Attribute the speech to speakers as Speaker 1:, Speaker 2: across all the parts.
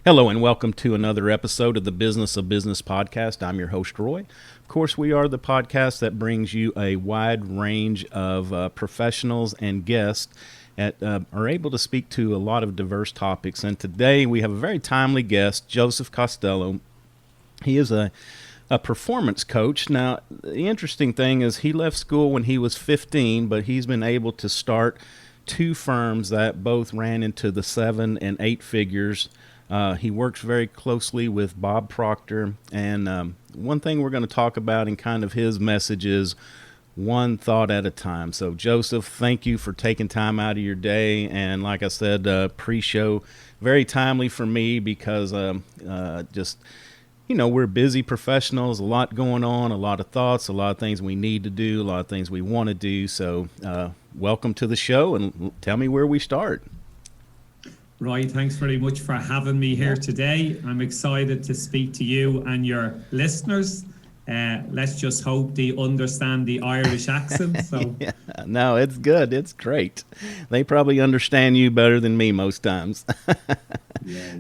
Speaker 1: Hello and welcome to another episode of the Business of Business podcast. I'm your host, Roy. Of course, we are the podcast that brings you a wide range of professionals and guests that are able to speak to a lot of diverse topics. And today we have a very timely guest, Joseph Costello. He is a performance coach. Now, the interesting thing is he left school when he was 15, but he's been able to start two firms that both ran into the 7 and 8 figures. He works very closely with Bob Proctor, and one thing we're going to talk about in kind of his message is one thought at a time. So, Joseph, thank you for taking time out of your day, and like I said, pre-show, very timely for me because we're busy professionals, a lot going on, a lot of thoughts, a lot of things we need to do, a lot of things we want to do. So, welcome to the show, and tell me where we start.
Speaker 2: Roy, thanks very much for having me here today. I'm excited to speak to you and your listeners. Let's just hope they understand the Irish accent. So,
Speaker 1: yeah, no, it's good. It's great. They probably understand you better than me most times.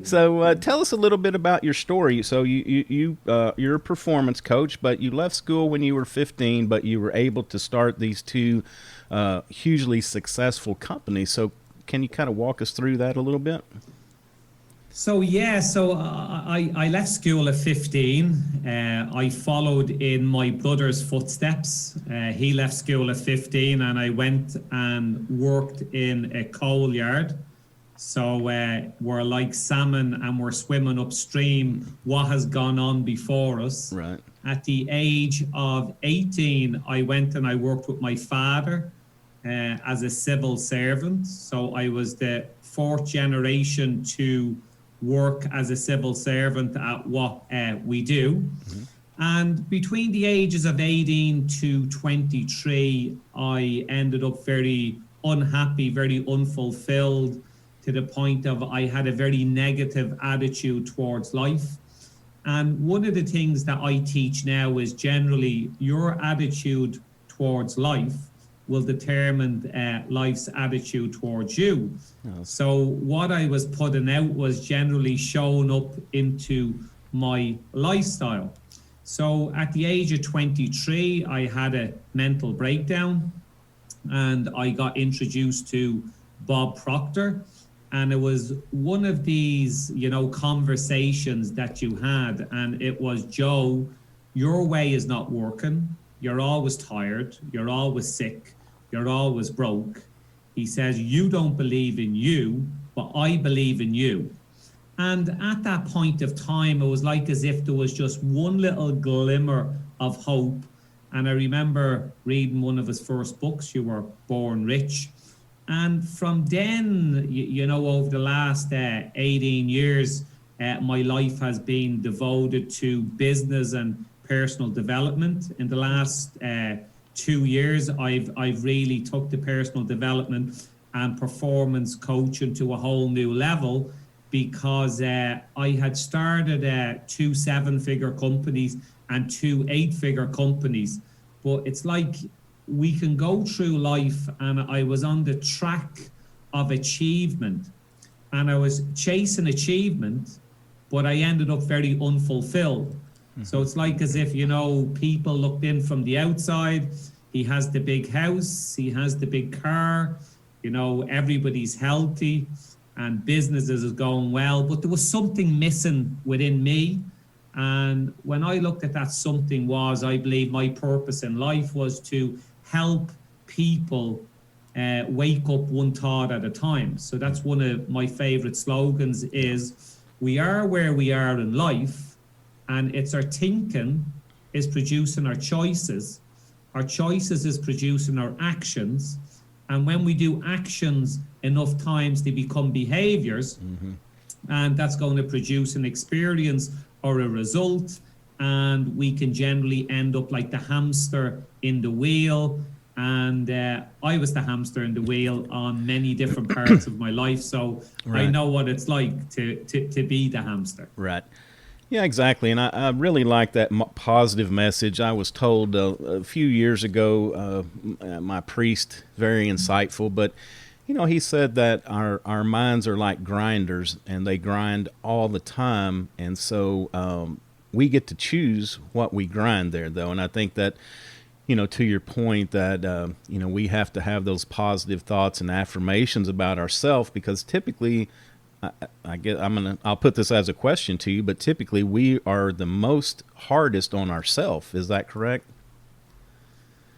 Speaker 1: So tell us a little bit about your story. So you're a performance coach, but you left school when you were 15, but you were able to start these two hugely successful companies. So can you kind of walk us through that a little bit?
Speaker 2: I left school at 15. I followed in my brother's footsteps. He left school at 15 and I went and worked in a coal yard. So we're like salmon and we're swimming upstream what has gone on before us.
Speaker 1: Right.
Speaker 2: At the age of 18, I went and I worked with my father as a civil servant. So I was the 4th generation to work as a civil servant at what we do. Mm-hmm. And between the ages of 18 to 23, I ended up very unhappy, very unfulfilled, to the point of I had a very negative attitude towards life. And one of the things that I teach now is generally your attitude towards life will determine life's attitude towards you. Oh. So what I was putting out was generally showing up into my lifestyle. So at the age of 23, I had a mental breakdown and I got introduced to Bob Proctor. And it was one of these, conversations that you had. And it was, Joe, your way is not working. You're always tired. You're always sick. You're always broke. He says, you don't believe in you, but I believe in you. And at that point of time, it was like as if there was just one little glimmer of hope. And I remember reading one of his first books, You Were Born Rich. And from then, over the last 18 years, my life has been devoted to business and personal development. In the last 2 years, I've really took the personal development and performance coaching to a whole new level because I had started 2 7-figure companies and 2 8-figure companies. But it's like we can go through life and I was on the track of achievement and I was chasing achievement, but I ended up very unfulfilled. Mm-hmm. So it's like as if, people looked in from the outside. He has the big house, he has the big car, everybody's healthy and businesses is going well, but there was something missing within me. And when I looked at that, something was, I believe my purpose in life was to help people wake up one thought at a time. So that's one of my favorite slogans is we are where we are in life and it's our thinking is producing our choices. Our choices is producing our actions. And when we do actions enough times, they become behaviors. Mm-hmm. And that's going to produce an experience or a result. And we can generally end up like the hamster in the wheel. And I was the hamster in the wheel on many different parts of my life. So right. I know what it's like to be the hamster.
Speaker 1: Right. Yeah, exactly. And I really like that positive message. I was told a few years ago, my priest, very insightful, but He said that our minds are like grinders and they grind all the time. And so we get to choose what we grind there, though. And I think that, to your point that, we have to have those positive thoughts and affirmations about ourselves, because typically, I'll put this as a question to you, but typically we are the most hardest on ourselves. Is that correct?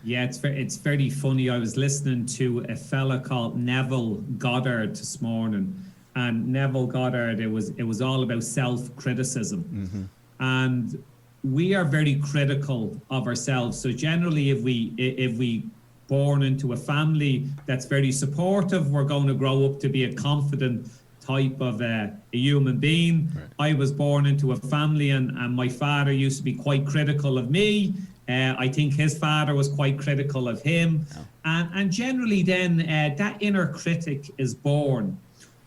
Speaker 2: Yeah, it's very funny. I was listening to a fella called Neville Goddard this morning, and Neville Goddard, it was all about self-criticism. Mm-hmm. And we are very critical of ourselves. So generally, if we born into a family that's very supportive, we're going to grow up to be a confident type of a human being. Right. I was born into a family, and my father used to be quite critical of me. I think his father was quite critical of him. Oh. And generally then that inner critic is born.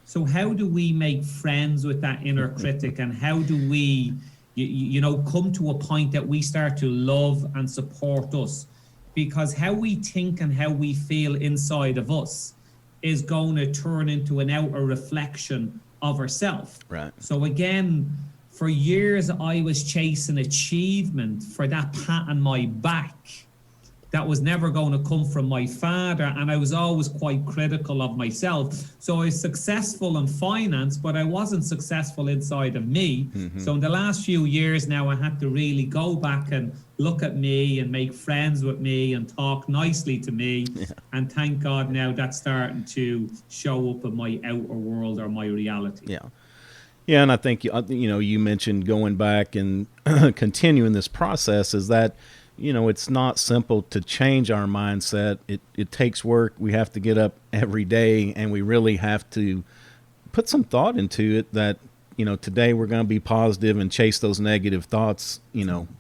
Speaker 2: So how do we make friends with that inner critic, and how do we come to a point that we start to love and support us? Because how we think and how we feel inside of us is going to turn into an outer reflection of ourselves.
Speaker 1: Right.
Speaker 2: So again, for years I was chasing achievement for that pat on my back that was never going to come from my father, and I was always quite critical of myself. So I was successful in finance, but I wasn't successful inside of me. Mm-hmm. So in the last few years now, I had to really go back and look at me and make friends with me and talk nicely to me. Yeah. And thank God now that's starting to show up in my outer world or my reality.
Speaker 1: Yeah. Yeah, and I think you mentioned going back and continuing this process is that it's not simple to change our mindset. It takes work. We have to get up every day, and we really have to put some thought into it that, today we're going to be positive and chase those negative thoughts,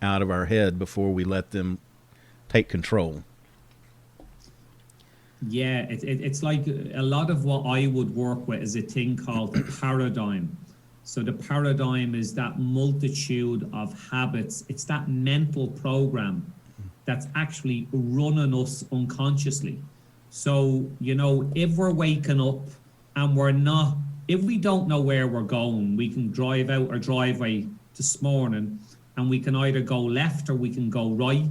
Speaker 1: out of our head before we let them take control.
Speaker 2: Yeah, it's like a lot of what I would work with is a thing called the paradigm. So the paradigm is that multitude of habits. It's that mental program that's actually running us unconsciously. So, if we're waking up and if we don't know where we're going, we can drive out our driveway this morning and we can either go left or we can go right,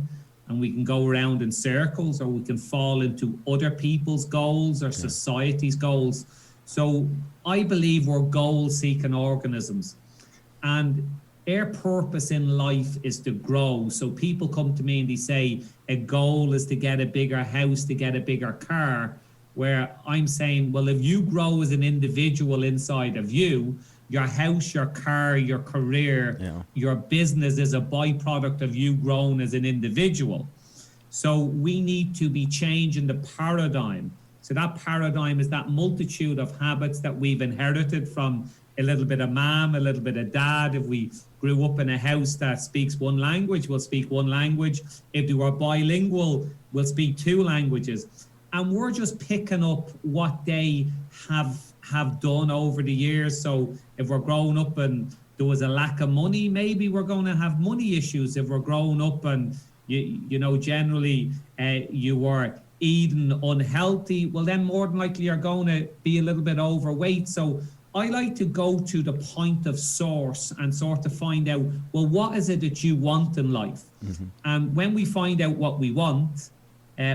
Speaker 2: and we can go around in circles, or we can fall into other people's goals or society's goals. So I believe we're goal-seeking organisms, and our purpose in life is to grow. So people come to me and they say a goal is to get a bigger house, to get a bigger car, where I'm saying, well, if you grow as an individual inside of you, your house, your car, your career, your business is a byproduct of you growing as an individual. So we need to be changing the paradigm. So that paradigm is that multitude of habits that we've inherited from a little bit of mom, a little bit of dad. If we grew up in a house that speaks one language, we'll speak one language. If they were bilingual, we'll speak two languages. And we're just picking up what they have done over the years. So if we're growing up and there was a lack of money, maybe we're going to have money issues. If we're growing up and, generally you were eating unhealthy, well then more than likely you're going to be a little bit overweight. So I like to go to the point of source and sort of find out, well, what is it that you want in life? Mm-hmm. And when we find out what we want,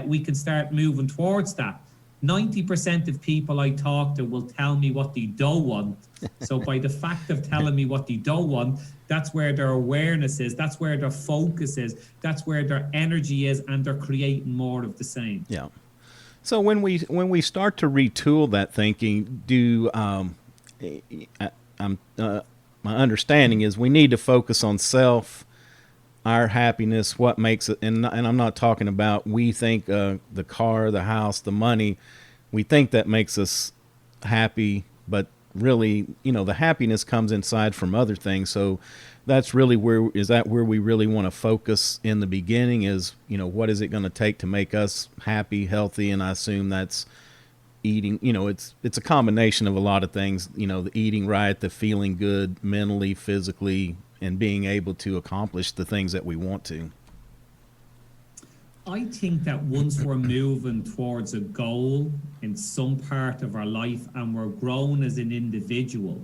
Speaker 2: we can start moving towards that. 90% of people I talk to will tell me what they don't want. So by the fact of telling me what they don't want, that's where their awareness is, that's where their focus is, that's where their energy is, and they're creating more of the same.
Speaker 1: Yeah. So when we start to retool that thinking, my understanding is we need to focus on self, our happiness, what makes it, and I'm not talking about we think the car, the house, the money, we think that makes us happy, but really, the happiness comes inside from other things. So that's really where we really want to focus in the beginning is, what is it going to take to make us happy, healthy? And I assume that's eating, it's a combination of a lot of things, the eating right, the feeling good mentally, physically, and being able to accomplish the things that we want to.
Speaker 2: I think that once we're moving towards a goal in some part of our life and we're grown as an individual,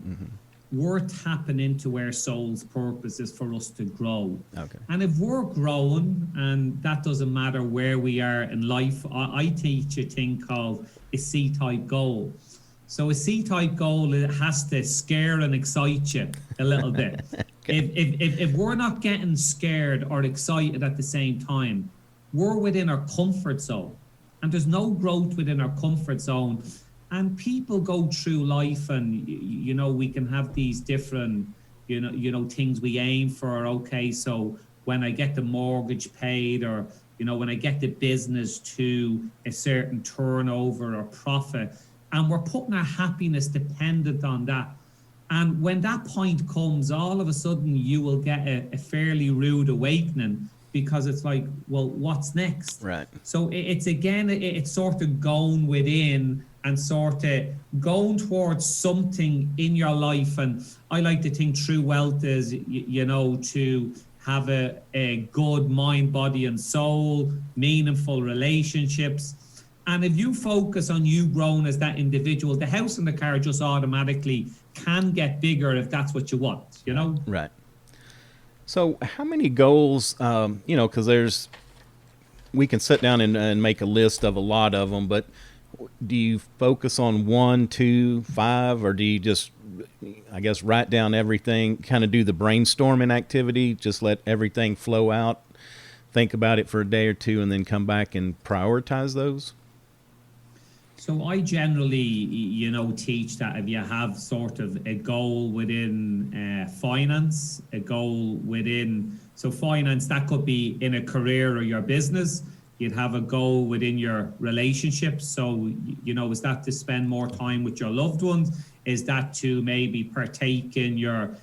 Speaker 2: we're tapping into our soul's purpose is for us to grow.
Speaker 1: Okay.
Speaker 2: And if we're growing, and that doesn't matter where we are in life, I teach a thing called a C-type goal. So a C-type goal, it has to scare and excite you a little bit. Okay. If we're not getting scared or excited at the same time, we're within our comfort zone, and there's no growth within our comfort zone. And people go through life, and we can have these different things we aim for. Okay, so when I get the mortgage paid, or when I get the business to a certain turnover or profit, and we're putting our happiness dependent on that. And when that point comes, all of a sudden you will get a fairly rude awakening, because it's like, well, what's next?
Speaker 1: Right.
Speaker 2: So it's sort of going within and sort of going towards something in your life. And I like to think true wealth is, to have a good mind, body and soul, meaningful relationships. And if you focus on you growing as that individual, the house and the car just automatically can get bigger if that's what you want,
Speaker 1: Right. So how many goals, because we can sit down and make a list of a lot of them, but do you focus on 1, 2, 5, or do you just, I guess, write down everything, kind of do the brainstorming activity, just let everything flow out, think about it for a day or two, and then come back and prioritize those?
Speaker 2: So I generally, teach that if you have sort of a goal within finance, a goal within, so finance, that could be in a career or your business. You'd have a goal within your relationships. So, is that to spend more time with your loved ones? Is that to maybe partake in your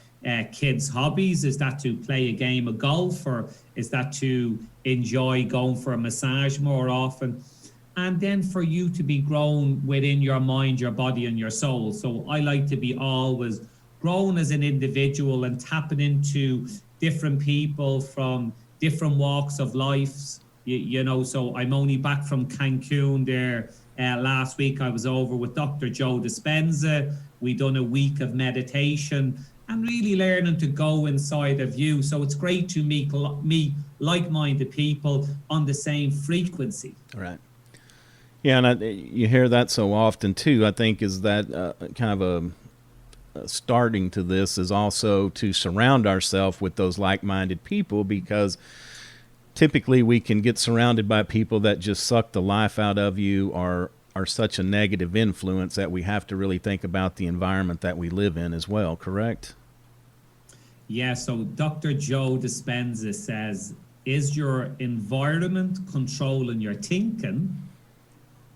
Speaker 2: kids' hobbies? Is that to play a game of golf? Or is that to enjoy going for a massage more often? And then for you to be grown within your mind, your body, and your soul. So I like to be always grown as an individual and tapping into different people from different walks of life. So I'm only back from Cancun there last week. I was over with Dr. Joe Dispenza. We done a week of meditation and really learning to go inside of you. So it's great to meet like-minded people on the same frequency.
Speaker 1: Right. Yeah, and you hear that so often too. I think is that kind of a starting to this is also to surround ourselves with those like-minded people, because typically we can get surrounded by people that just suck the life out of you, or are such a negative influence that we have to really think about the environment that we live in as well, correct?
Speaker 2: Yeah, so Dr. Joe Dispenza says, is your environment controlling your thinking,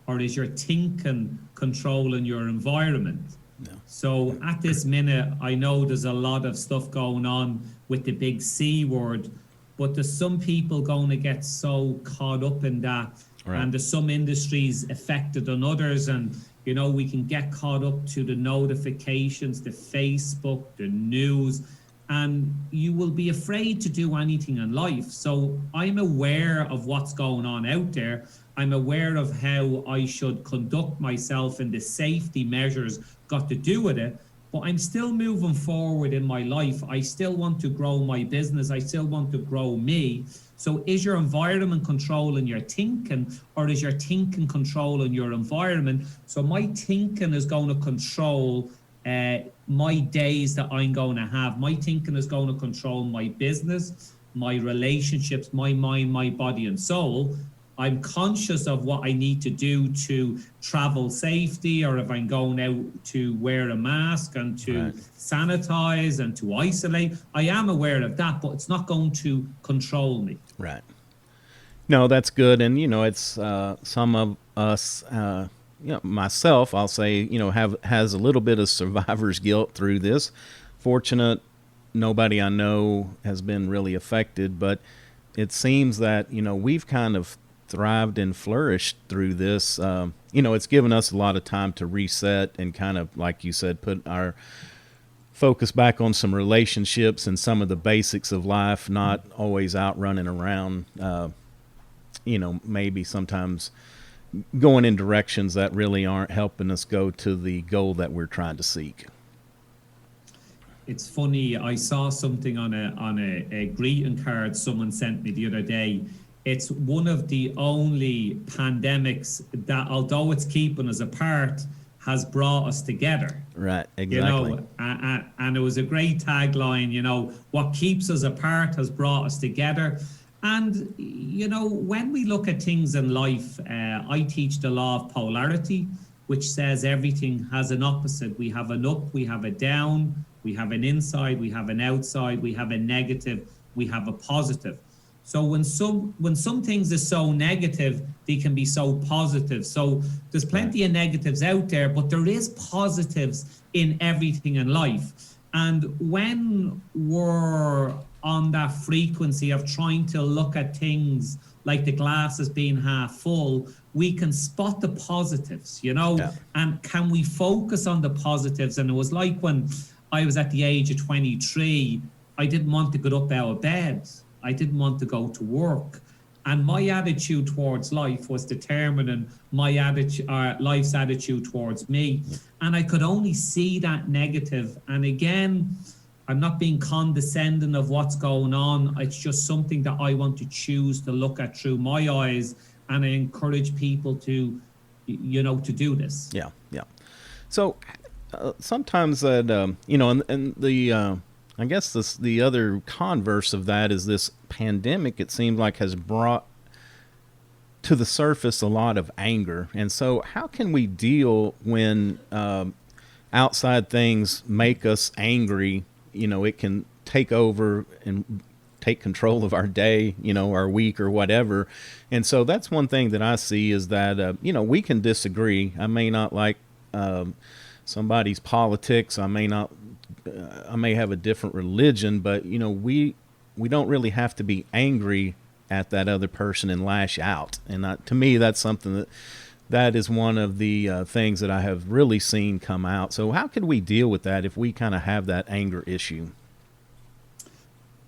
Speaker 2: or is your thinking controlling your environment? No. So at this minute, I know there's a lot of stuff going on with the big C word, but there's some people going to get so caught up in that. Right. And there's some industries affected than others. And, we can get caught up to the notifications, the Facebook, the news, and you will be afraid to do anything in life. So I'm aware of what's going on out there. I'm aware of how I should conduct myself, and the safety measures got to do with it. But I'm still moving forward in my life. I still want to grow my business. I still want to grow me. So is your environment controlling your thinking, or is your thinking controlling your environment? So my thinking is going to control my days that I'm going to have. My thinking is going to control my business, my relationships, my mind, my body and soul. I'm conscious of what I need to do to travel safety, or if I'm going out to wear a mask and to sanitize and to isolate. I am aware of that, but it's not going to control me.
Speaker 1: Right. No, that's good. And, it's some of us, myself, I'll say, has a little bit of survivor's guilt through this. Fortunate, nobody I know has been really affected, but it seems that, we've kind of thrived and flourished through this. It's given us a lot of time to reset and kind of, like you said, put our focus back on some relationships and some of the basics of life, not always out running around maybe sometimes going in directions that really aren't helping us go to the goal that we're trying to seek.
Speaker 2: It's funny, I saw something on a greeting card someone sent me the other day. It's one of the only pandemics that, although it's keeping us apart, has brought us together.
Speaker 1: Right, exactly.
Speaker 2: And it was a great tagline, what keeps us apart has brought us together. And, when we look at things in life, I teach the law of polarity, which says everything has an opposite. We have an up, we have a down, we have an inside, we have an outside, we have a negative, we have a positive. So when some things are so negative, they can be so positive. So there's plenty of negatives out there, but there is positives in everything in life. And when we're on that frequency of trying to look at things like the glass as being half full, we can spot the positives, and can we focus on the positives? And it was like when I was at the age of 23, I didn't want to get up out of bed. I didn't want to go to work. And my attitude towards life was determining my attitude, life's attitude towards me. And I could only see that negative. And again, I'm not being condescending of what's going on. It's just something that I want to choose to look at through my eyes. And I encourage people to, to do this.
Speaker 1: Yeah. So sometimes that, and the, I guess the other converse of that is this pandemic, it seems like, has brought to the surface a lot of anger. And so how can we deal when outside things make us angry? It can take over and take control of our day, our week or whatever. And so that's one thing that I see is that, we can disagree. I may not like somebody's politics. I may have a different religion, but we don't really have to be angry at that other person and lash out. And to me, that's something that is one of the things that I have really seen come out. So how could we deal with that if we kind of have that anger issue?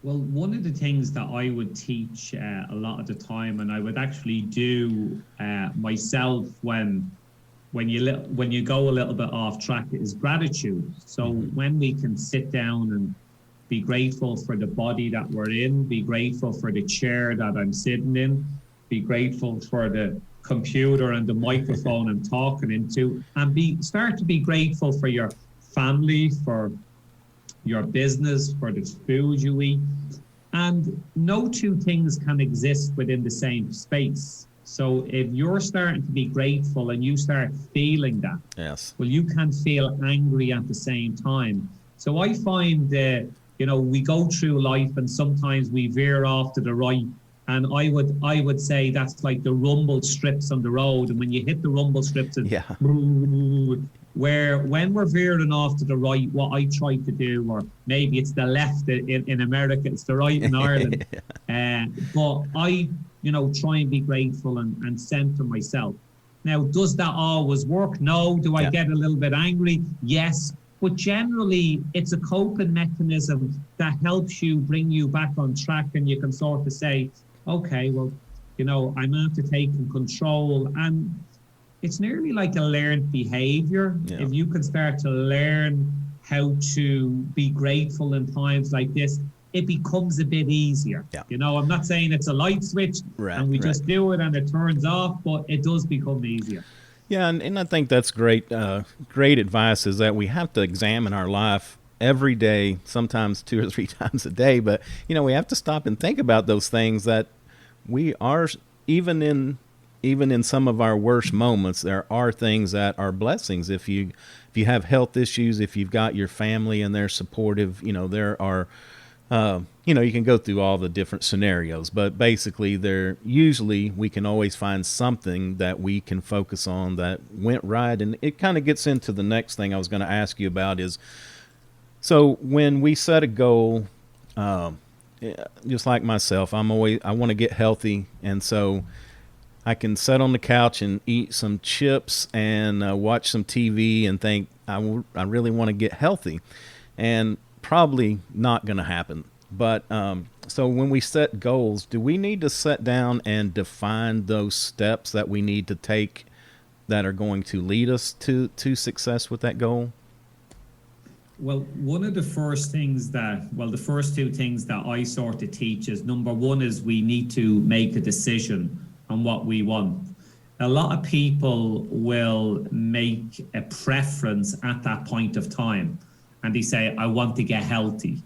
Speaker 2: Well, one of the things that I would teach a lot of the time, and I would actually do myself when you go a little bit off track, is gratitude. So when we can sit down and be grateful for the body that we're in, be grateful for the chair that I'm sitting in, be grateful for the computer and the microphone I'm talking into, and start to be grateful for your family, for your business, for the food you eat. And no two things can exist within the same space. So if you're starting to be grateful and you start feeling that,
Speaker 1: yes,
Speaker 2: well, you can feel angry at the same time. So I find that, we go through life and sometimes we veer off to the right. And I would say that's like the rumble strips on the road. And when you hit the rumble strips, where when we're veering off to the right, what I try to do, or maybe it's the left in America, it's the right in Ireland. But I, try and be grateful and center myself. Now, does that always work? No. Do I get a little bit angry? Yes. But generally, it's a coping mechanism that helps you bring you back on track, and you can sort of say, okay, well, I'm after taking control. And it's nearly like a learned behavior.
Speaker 1: Yeah.
Speaker 2: If you can start to learn how to be grateful in times like this, it becomes a bit easier.
Speaker 1: Yeah.
Speaker 2: I'm not saying it's a light switch and we just do it and it turns off, but it does become easier.
Speaker 1: Yeah, and I think that's great. Great advice is that we have to examine our life every day, sometimes 2 or 3 times a day. But we have to stop and think about those things that we are, even in some of our worst moments, there are things that are blessings. If you have health issues, if you've got your family and they're supportive, there are. You can go through all the different scenarios, but basically we can always find something that we can focus on that went right. And it kind of gets into the next thing I was going to ask you about is, so when we set a goal, just like myself, I want to get healthy. And so I can sit on the couch and eat some chips and watch some TV and think I really want to get healthy, and probably not going to happen. But So when we set goals, do we need to set down and define those steps that we need to take that are going to lead us to success with that goal?
Speaker 2: Well, one of the first things the first two things that I sort of teach is, number one is we need to make a decision on what we want. A lot of people will make a preference at that point of time, and they say, I want to get healthy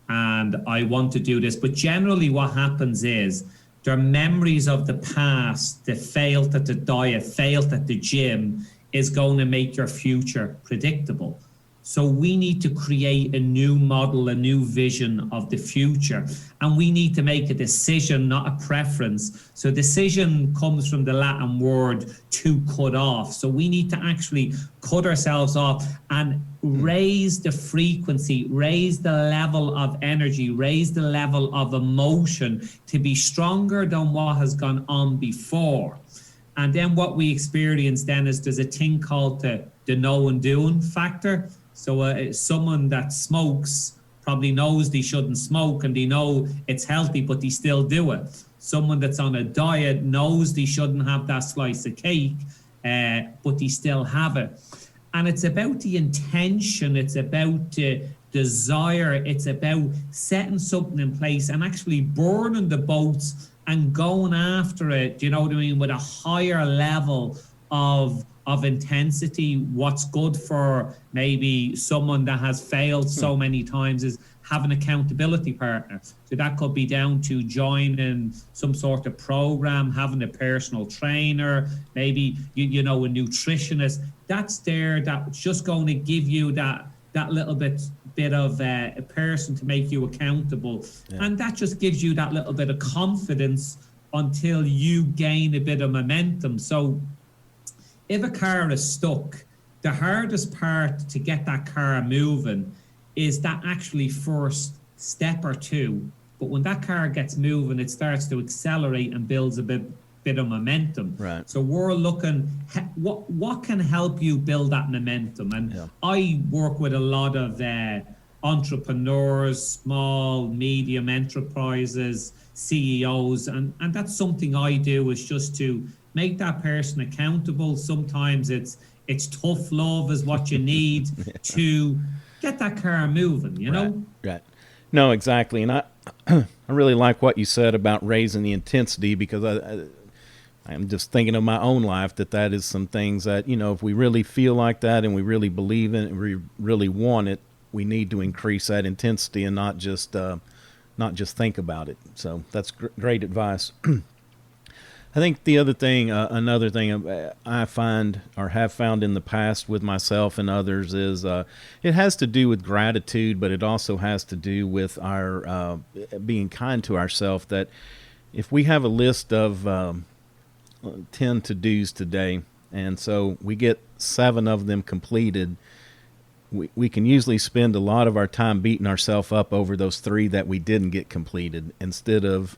Speaker 2: and I want to do this. But generally what happens is their memories of the past, the failed at the diet, failed at the gym, is going to make your future predictable. So we need to create a new model, a new vision of the future. And we need to make a decision, not a preference. So decision comes from the Latin word to cut off. So we need to actually cut ourselves off and raise the frequency, raise the level of energy, raise the level of emotion to be stronger than what has gone on before. And then what we experience then is there's a thing called the know and doing factor. So someone that smokes probably knows they shouldn't smoke and they know it's healthy, but they still do it. Someone that's on a diet knows they shouldn't have that slice of cake, but they still have it. And it's about the intention, it's about the desire, it's about setting something in place and actually burning the boats and going after it, do you know what I mean, with a higher level of intensity. What's good for maybe someone that has failed so many times is have an accountability partner. So that could be down to joining some sort of program, having a personal trainer, maybe you know, a nutritionist. That's just going to give you that little bit of a person to make you accountable. Yeah. And that just gives you that little bit of confidence until you gain a bit of momentum. So if a car is stuck, the hardest part to get that car moving is that actually first step or two. But when that car gets moving, it starts to accelerate and builds a bit of momentum.
Speaker 1: Right.
Speaker 2: So we're looking, what can help you build that momentum? And I work with a lot of entrepreneurs, small, medium enterprises, CEOs, and that's something I do, is just to make that person accountable. Sometimes it's tough love is what you need to get that car moving, you know?
Speaker 1: Right. No, exactly. And I really like what you said about raising the intensity, because I'm just thinking of my own life, that is some things that, you know, if we really feel like that and we really believe in it and we really want it, we need to increase that intensity and not just think about it. So that's great advice. I think the other thing, another thing I find or have found in the past with myself and others is it has to do with gratitude, but it also has to do with our being kind to ourselves. That if we have a list of 10 to-dos today, and so we get 7 of them completed, we can usually spend a lot of our time beating ourselves up over those 3 that we didn't get completed, instead of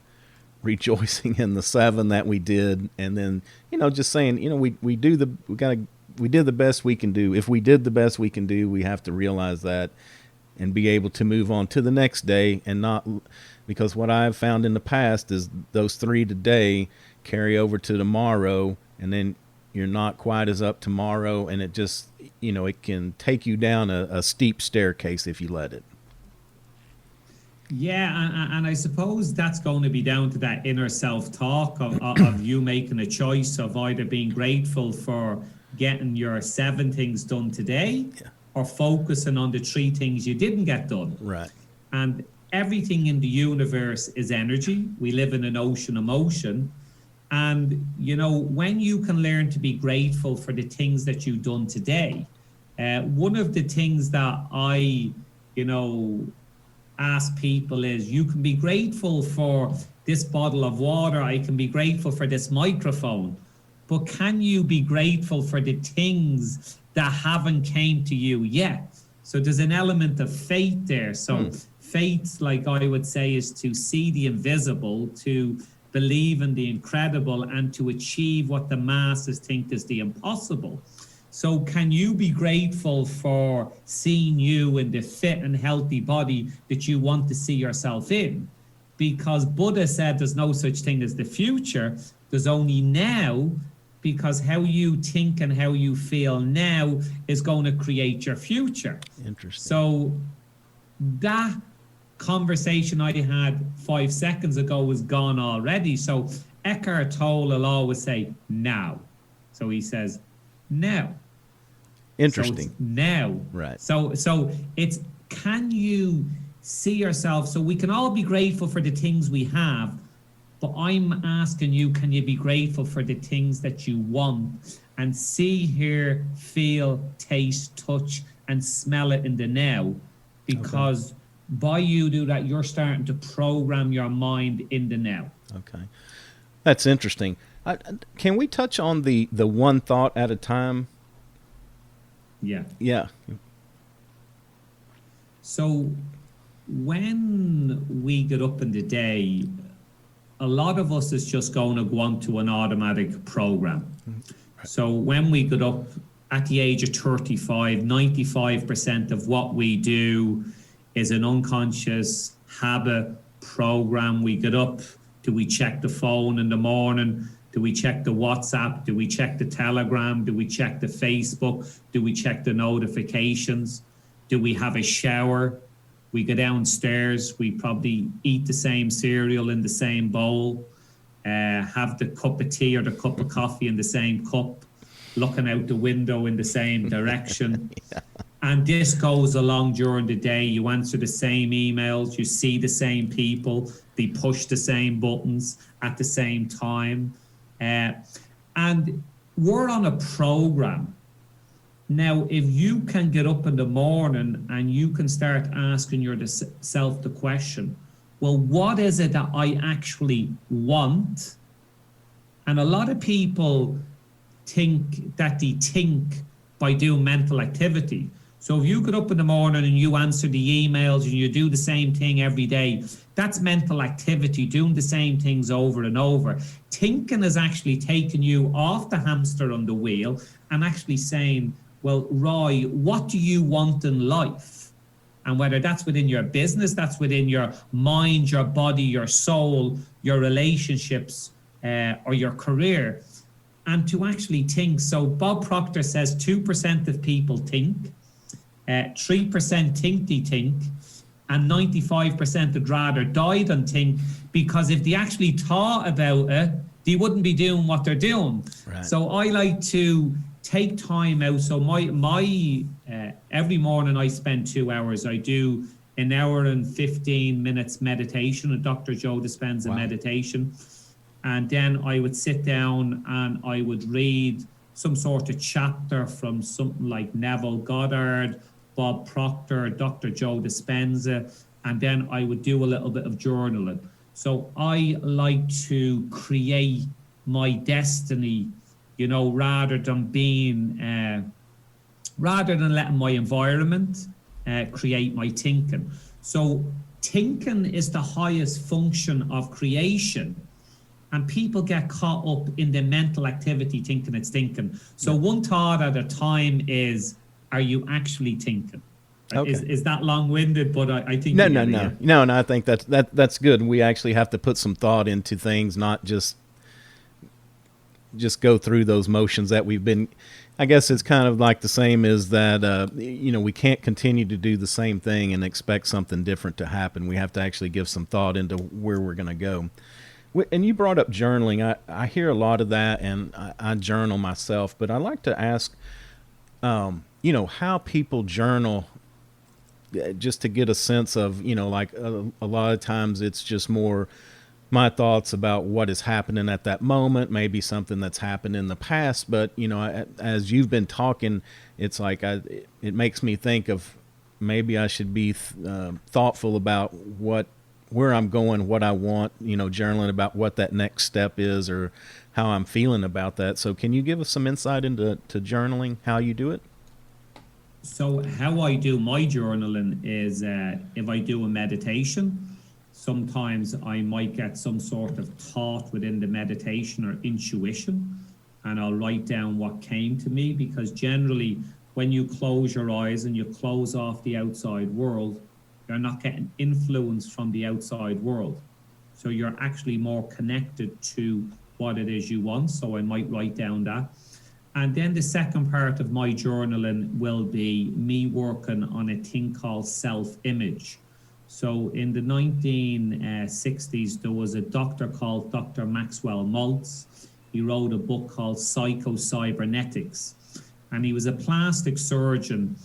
Speaker 1: rejoicing in the 7 that we did, and then, you know, just saying, you know, we did the best we can do. If we did the best we can do, we have to realize that and be able to move on to the next day, and not, because what I've found in the past is those 3 today carry over to tomorrow, and then you're not quite as up tomorrow, and it just, you know, it can take you down a steep staircase if you let it.
Speaker 2: Yeah, and I suppose that's going to be down to that inner self-talk of you making a choice of either being grateful for getting your 7 things done today, or focusing on the 3 things you didn't get done.
Speaker 1: Right.
Speaker 2: And everything in the universe is energy. We live in an ocean of motion. And, you know, when you can learn to be grateful for the things that you've done today, one of the things that I, you know, ask people is, you can be grateful for this bottle of water, I can be grateful for this microphone, but can you be grateful for the things that haven't came to you yet? So there's an element of faith there. So faith, like I would say, is to see the invisible, to believe in the incredible, and to achieve what the masses think is the impossible. So can you be grateful for seeing you in the fit and healthy body that you want to see yourself in? because Buddha said there's no such thing as the future. There's only now, because how you think and how you feel now is going to create your future.
Speaker 1: Interesting.
Speaker 2: So that conversation I had 5 seconds ago was gone already. So Eckhart Tolle will always say now. So he says now.
Speaker 1: Interesting.
Speaker 2: So it's now.
Speaker 1: Right.
Speaker 2: So it's, can you see yourself? So we can all be grateful for the things we have, but I'm asking you, can you be grateful for the things that you want, and see, hear, feel, taste, touch, and smell it in the now? Because by you do that, you're starting to program your mind in the now.
Speaker 1: Okay. That's interesting. Can we touch on the one thought at a time?
Speaker 2: Yeah.
Speaker 1: Yeah.
Speaker 2: So when we get up in the day, a lot of us is just going to go on to an automatic program. Right. So when we get up at the age of 35, 95% of what we do is an unconscious habit program. We get up, do we check the phone in the morning? Do we check the WhatsApp? Do we check the Telegram? Do we check the Facebook? Do we check the notifications? Do we have a shower? We go downstairs, we probably eat the same cereal in the same bowl, have the cup of tea or the cup of coffee in the same cup, looking out the window in the same direction. Yeah. And this goes along during the day. You answer the same emails, you see the same people, they push the same buttons at the same time. And we're on a program. Now, if you can get up in the morning and you can start asking yourself the question, well, what is it that I actually want? And a lot of people think that they think by doing mental activity. So if you get up in the morning and you answer the emails and you do the same thing every day, that's mental activity, doing the same things over and over. Thinking is actually taking you off the hamster on the wheel and actually saying, well, Roy, what do you want in life? And whether that's within your business, that's within your mind, your body, your soul, your relationships, or your career, and to actually think. So Bob Proctor says 2% of people think, 3% think they think, and 95% would rather die than think, because if they actually thought about it, they wouldn't be doing what they're doing. Right. So I like to take time out. So my every morning I spend 2 hours. I do an hour and 15 minutes meditation, a Dr. Joe Dispenza meditation. And then I would sit down and I would read some sort of chapter from something like Neville Goddard, Bob Proctor, Dr. Joe Dispenza, and then I would do a little bit of journaling. So I like to create my destiny, you know, rather than letting my environment create my thinking. So thinking is the highest function of creation. And people get caught up in the mental activity thinking it's thinking. So one thought at a time is, are you actually thinking? Okay. Is that long-winded? But I think
Speaker 1: no. I think that's good. We actually have to put some thought into things, not just go through those motions that we've been. I guess it's kind of like the same as that. We can't continue to do the same thing and expect something different to happen. We have to actually give some thought into where we're going to go. And you brought up journaling. I hear a lot of that, and I journal myself. But I like to ask, how people journal, just to get a sense of, like a lot of times it's just more my thoughts about what is happening at that moment, maybe something that's happened in the past. But, as you've been talking, it's like it makes me think of maybe I should be thoughtful about where I'm going, what I want, journaling about what that next step is or how I'm feeling about that. So can you give us some insight into journaling, how you do it?
Speaker 2: So how I do my journaling is if I do a meditation, sometimes I might get some sort of thought within the meditation or intuition, and I'll write down what came to me, because generally when you close your eyes and you close off the outside world, you're not getting influence from the outside world. So you're actually more connected to what it is you want. So I might write down that. And then the second part of my journaling will be me working on a thing called self-image. So in the 1960s, there was a doctor called Dr. Maxwell Maltz. He wrote a book called Psycho-Cybernetics. And he was a plastic surgeon.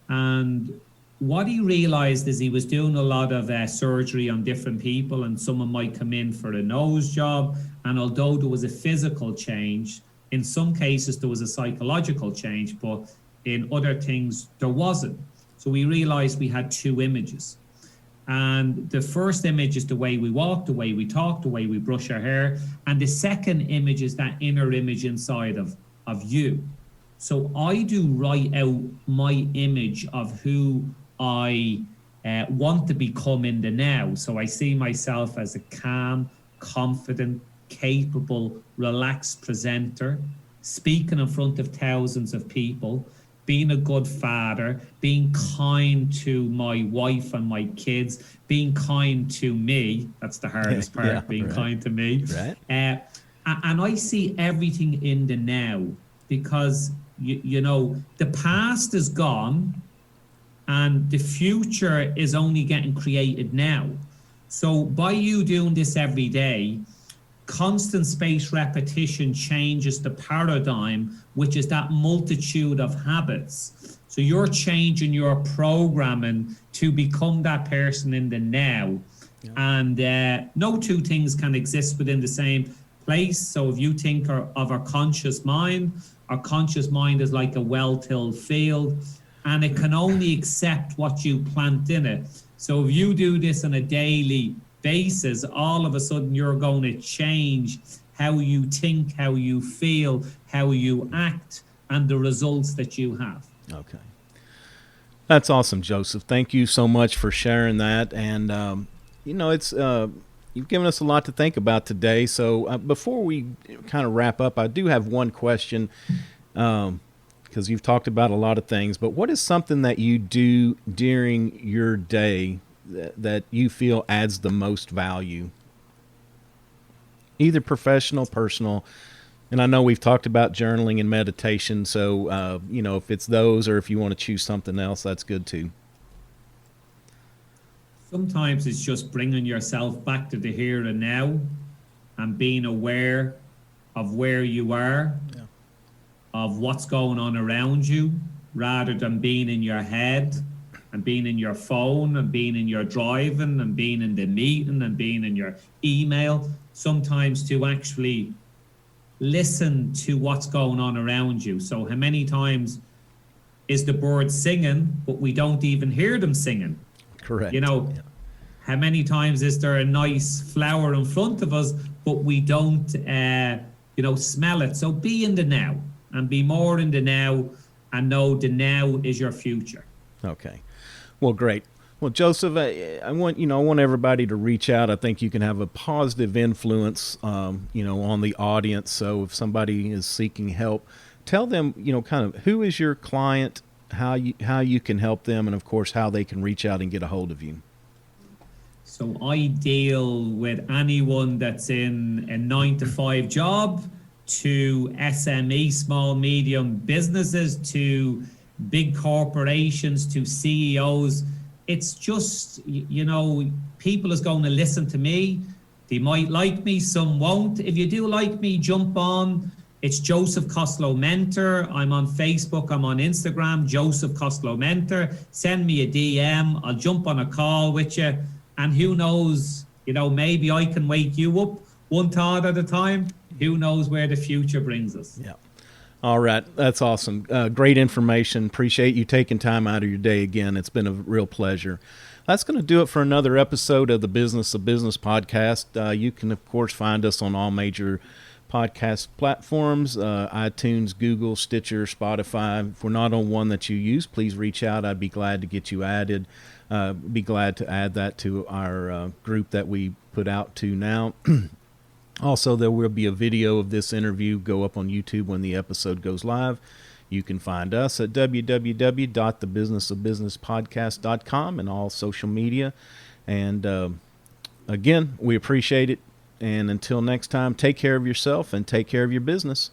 Speaker 2: And what he realized is he was doing a lot of surgery on different people, and someone might come in for a nose job. And although there was a physical change, in some cases there was a psychological change, but in other things there wasn't. So we realized we had two images. And the first image is the way we walk, the way we talk, the way we brush our hair. And the second image is that inner image inside of you. So I do write out my image of who I want to become in the now. So I see myself as a calm, confident, capable, relaxed presenter, speaking in front of thousands of people, being a good father, being kind to my wife and my kids, being kind to me. That's the hardest part, being kind to me.
Speaker 1: Right.
Speaker 2: And I see everything in the now, because, you know, the past is gone and the future is only getting created now. So by you doing this every day, constant space repetition changes the paradigm, which is that multitude of habits. So you're changing your programming to become that person in the now. Yeah. And no two things can exist within the same place. So if you think of our conscious mind is like a well-tilled field, and it can only accept what you plant in it. So if you do this on a daily basis, all of a sudden you're going to change how you think, how you feel, how you act, and the results that you have.
Speaker 1: Okay. That's awesome, Joseph. Thank you so much for sharing that. And, you know, it's you've given us a lot to think about today. So before we kind of wrap up, I do have one question, because you've talked about a lot of things. But what is something that you do during your day that you feel adds the most value? Either professional, personal. And I know we've talked about journaling and meditation. So, you know, if it's those, or if you want to choose something else, that's good too.
Speaker 2: Sometimes it's just bringing yourself back to the here and now and being aware of where you are, of what's going on around you, rather than being in your head and being in your phone and being in your driving and being in the meeting and being in your email. Sometimes to actually listen to what's going on around you. So how many times is the bird singing, but we don't even hear them singing?
Speaker 1: Correct.
Speaker 2: You know, how many times is there a nice flower in front of us, but we don't, you know, smell it? So be in the now and be more in the now, and know the now is your future.
Speaker 1: Okay. Well, great. Well, Joseph, I want everybody to reach out. I think you can have a positive influence, you know, on the audience. So if somebody is seeking help, tell them, you know, kind of who is your client, how you can help them, and of course how they can reach out and get a hold of you.
Speaker 2: So I deal with anyone that's in a 9-to-5 job, to SME, small, medium businesses, to big corporations, to CEOs. It's just, you know, people is going to listen to me. They might like me, some won't. If you do like me, jump on. It's Joseph Costello Mentor. I'm on Facebook. I'm on Instagram, Joseph Costello Mentor. Send me a DM. I'll jump on a call with you. And who knows, you know, maybe I can wake you up one thought at a time. Who knows where the future brings us.
Speaker 1: Yeah. All right. That's awesome. Great information. Appreciate you taking time out of your day again. It's been a real pleasure. That's going to do it for another episode of the Business of Business podcast. You can, of course, find us on all major podcast platforms, iTunes, Google, Stitcher, Spotify. If we're not on one that you use, please reach out. I'd be glad to get you added. Be glad to add that to our group that we put out to now. Also, there will be a video of this interview go up on YouTube when the episode goes live. You can find us at www.thebusinessofbusinesspodcast.com and all social media. And Again, we appreciate it. And until next time, take care of yourself and take care of your business.